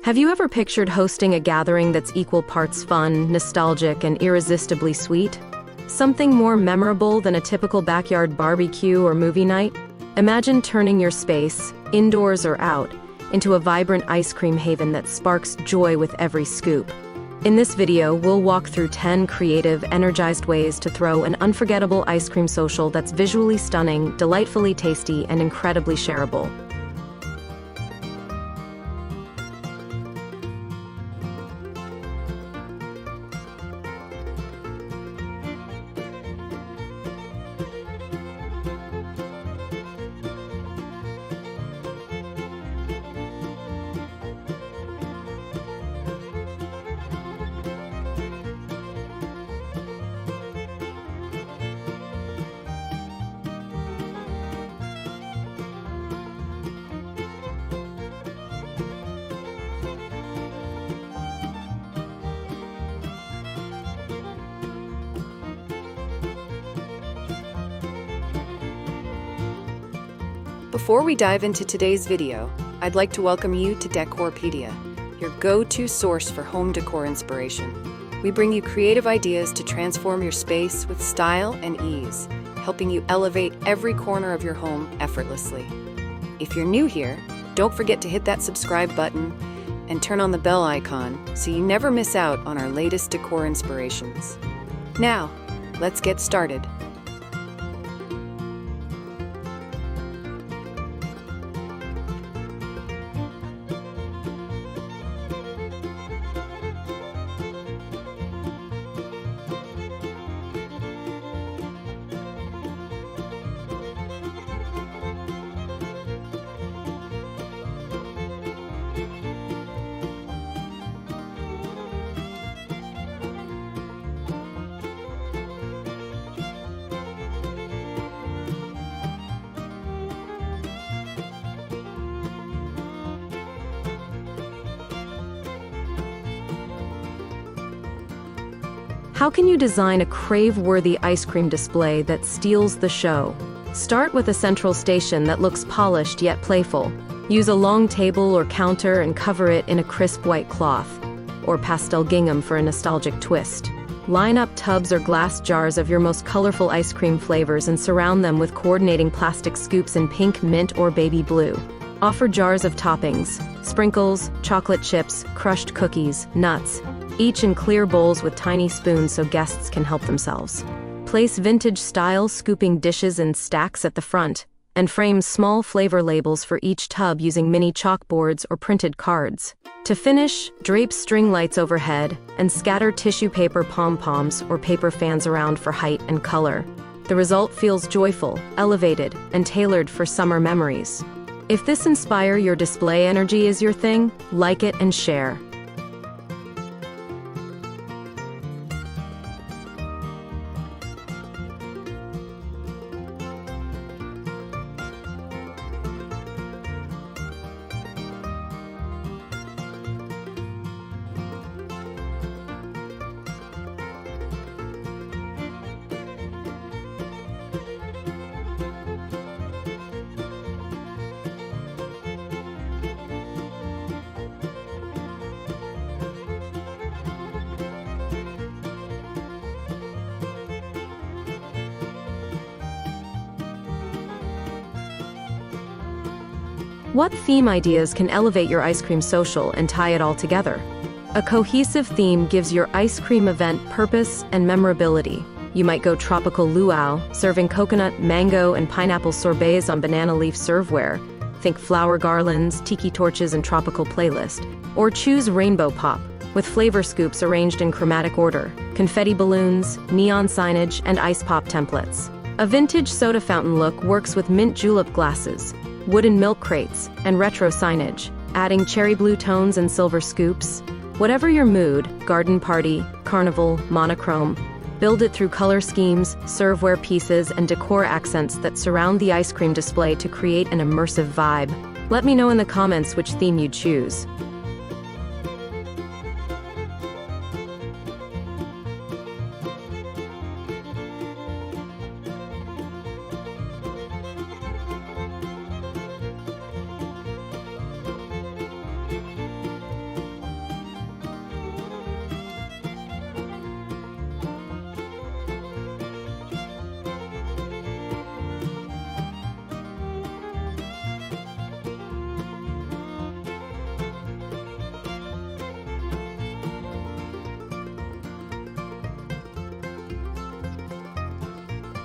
Have you ever pictured hosting a gathering that's equal parts fun, nostalgic, and irresistibly sweet? Something more memorable than a typical backyard barbecue or movie night? Imagine turning your space, indoors or out, into a vibrant ice cream haven that sparks joy with every scoop. In this video, we'll walk through 10 creative, energized ways to throw an unforgettable ice cream social that's visually stunning, delightfully tasty, and incredibly shareable. Before we dive into today's video, I'd like to welcome you to Decorpediya, your go-to source for home decor inspiration. We bring you creative ideas to transform your space with style and ease, helping you elevate every corner of your home effortlessly. If you're new here, don't forget to hit that subscribe button and turn on the bell icon so you never miss out on our latest decor inspirations. Now, let's get started. How can you design a crave-worthy ice cream display that steals the show? Start with a central station that looks polished yet playful. Use a long table or counter and cover it in a crisp white cloth, or pastel gingham for a nostalgic twist. Line up tubs or glass jars of your most colorful ice cream flavors and surround them with coordinating plastic scoops in pink, mint, or baby blue. Offer jars of toppings, sprinkles, chocolate chips, crushed cookies, nuts, each in clear bowls with tiny spoons so guests can help themselves. Place vintage-style scooping dishes in stacks at the front, and frame small flavor labels for each tub using mini chalkboards or printed cards. To finish, drape string lights overhead and scatter tissue paper pom-poms or paper fans around for height and color. The result feels joyful, elevated, and tailored for summer memories. If this inspire your display energy is your thing, like it and share. What theme ideas can elevate your ice cream social and tie it all together? A cohesive theme gives your ice cream event purpose and memorability. You might go tropical luau, serving coconut, mango, and pineapple sorbets on banana leaf serveware. Think flower garlands, tiki torches, and tropical playlist. Or choose rainbow pop, with flavor scoops arranged in chromatic order, confetti balloons, neon signage, and ice pop templates. A vintage soda fountain look works with mint julep glasses, wooden milk crates, and retro signage, adding cherry blue tones and silver scoops. Whatever your mood, garden party, carnival, monochrome, build it through color schemes, serveware pieces, and decor accents that surround the ice cream display to create an immersive vibe. Let me know in the comments which theme you'd choose.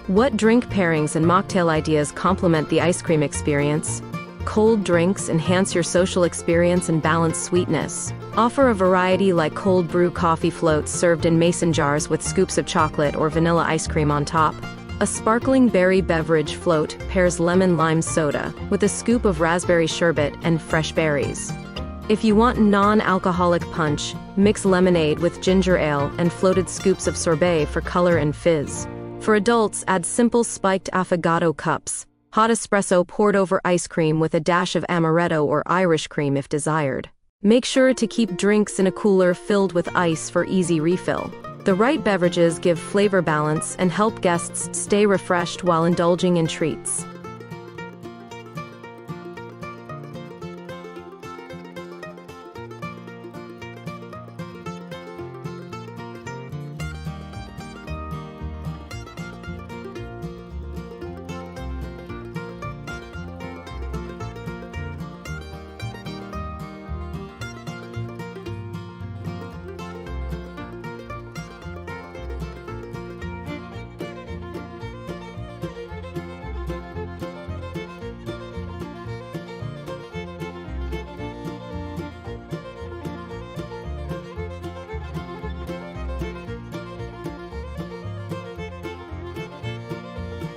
What drink pairings and mocktail ideas complement the ice cream experience? Cold drinks enhance your social experience and balance sweetness. Offer a variety like cold brew coffee floats served in mason jars with scoops of chocolate or vanilla ice cream on top. A sparkling berry beverage float pairs lemon lime soda with a scoop of raspberry sherbet and fresh berries. If you want non-alcoholic punch, mix lemonade with ginger ale and floated scoops of sorbet for color and fizz. For adults, add simple spiked affogato cups, hot espresso poured over ice cream with a dash of amaretto or Irish cream if desired. Make sure to keep drinks in a cooler filled with ice for easy refill. The right beverages give flavor balance and help guests stay refreshed while indulging in treats.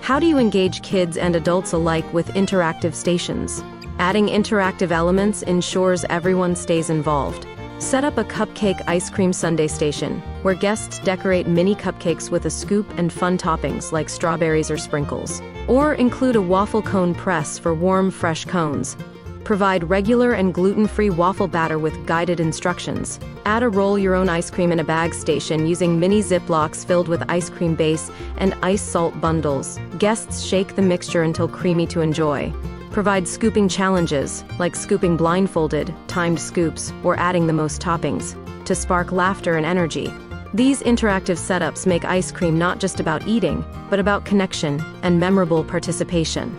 How do you engage kids and adults alike with interactive stations? Adding interactive elements ensures everyone stays involved. Set up a cupcake ice cream sundae station, where guests decorate mini cupcakes with a scoop and fun toppings like strawberries or sprinkles. Or include a waffle cone press for warm, fresh cones. Provide regular and gluten-free waffle batter with guided instructions. Add a roll-your-own ice cream in a bag station using mini Ziplocs filled with ice cream base and ice salt bundles. Guests shake the mixture until creamy to enjoy. Provide scooping challenges, like scooping blindfolded, timed scoops, or adding the most toppings, to spark laughter and energy. These interactive setups make ice cream not just about eating, but about connection and memorable participation.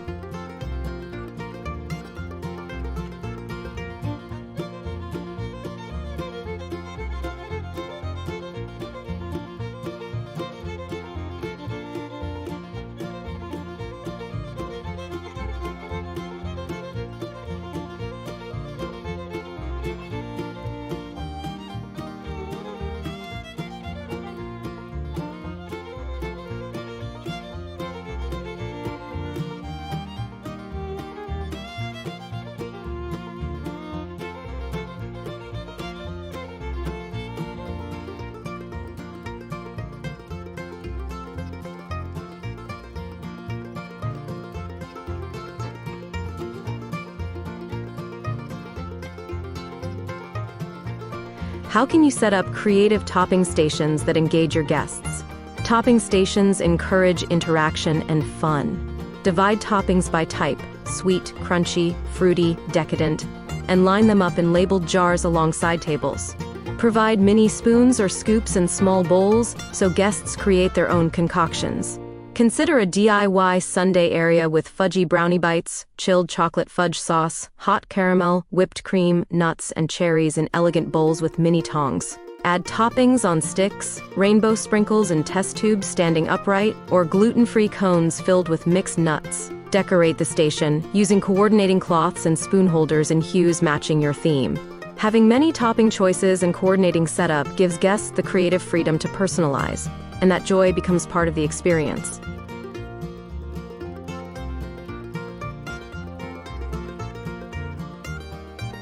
How can you set up creative topping stations that engage your guests? Topping stations encourage interaction and fun. Divide toppings by type, sweet, crunchy, fruity, decadent, and line them up in labeled jars alongside tables. Provide mini spoons or scoops in small bowls so guests create their own concoctions. Consider a DIY sundae area with fudgy brownie bites, chilled chocolate fudge sauce, hot caramel, whipped cream, nuts, and cherries in elegant bowls with mini tongs. Add toppings on sticks, rainbow sprinkles in test tubes standing upright, or gluten-free cones filled with mixed nuts. Decorate the station using coordinating cloths and spoon holders in hues matching your theme. Having many topping choices and coordinating setup gives guests the creative freedom to personalize, and that joy becomes part of the experience.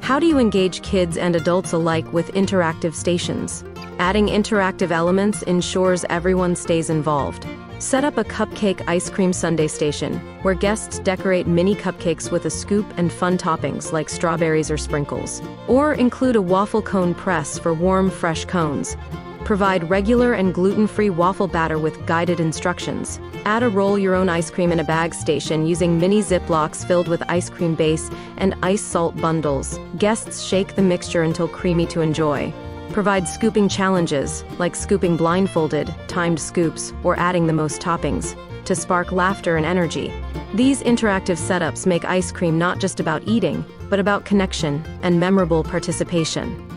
How do you engage kids and adults alike with interactive stations? Adding interactive elements ensures everyone stays involved. Set up a cupcake ice cream sundae station, where guests decorate mini cupcakes with a scoop and fun toppings like strawberries or sprinkles. Or include a waffle cone press for warm, fresh cones. Provide regular and gluten-free waffle batter with guided instructions. Add a roll-your-own ice cream in a bag station using mini Ziplocs filled with ice cream base and ice salt bundles. Guests shake the mixture until creamy to enjoy. Provide scooping challenges, like scooping blindfolded, timed scoops, or adding the most toppings, to spark laughter and energy. These interactive setups make ice cream not just about eating, but about connection and memorable participation.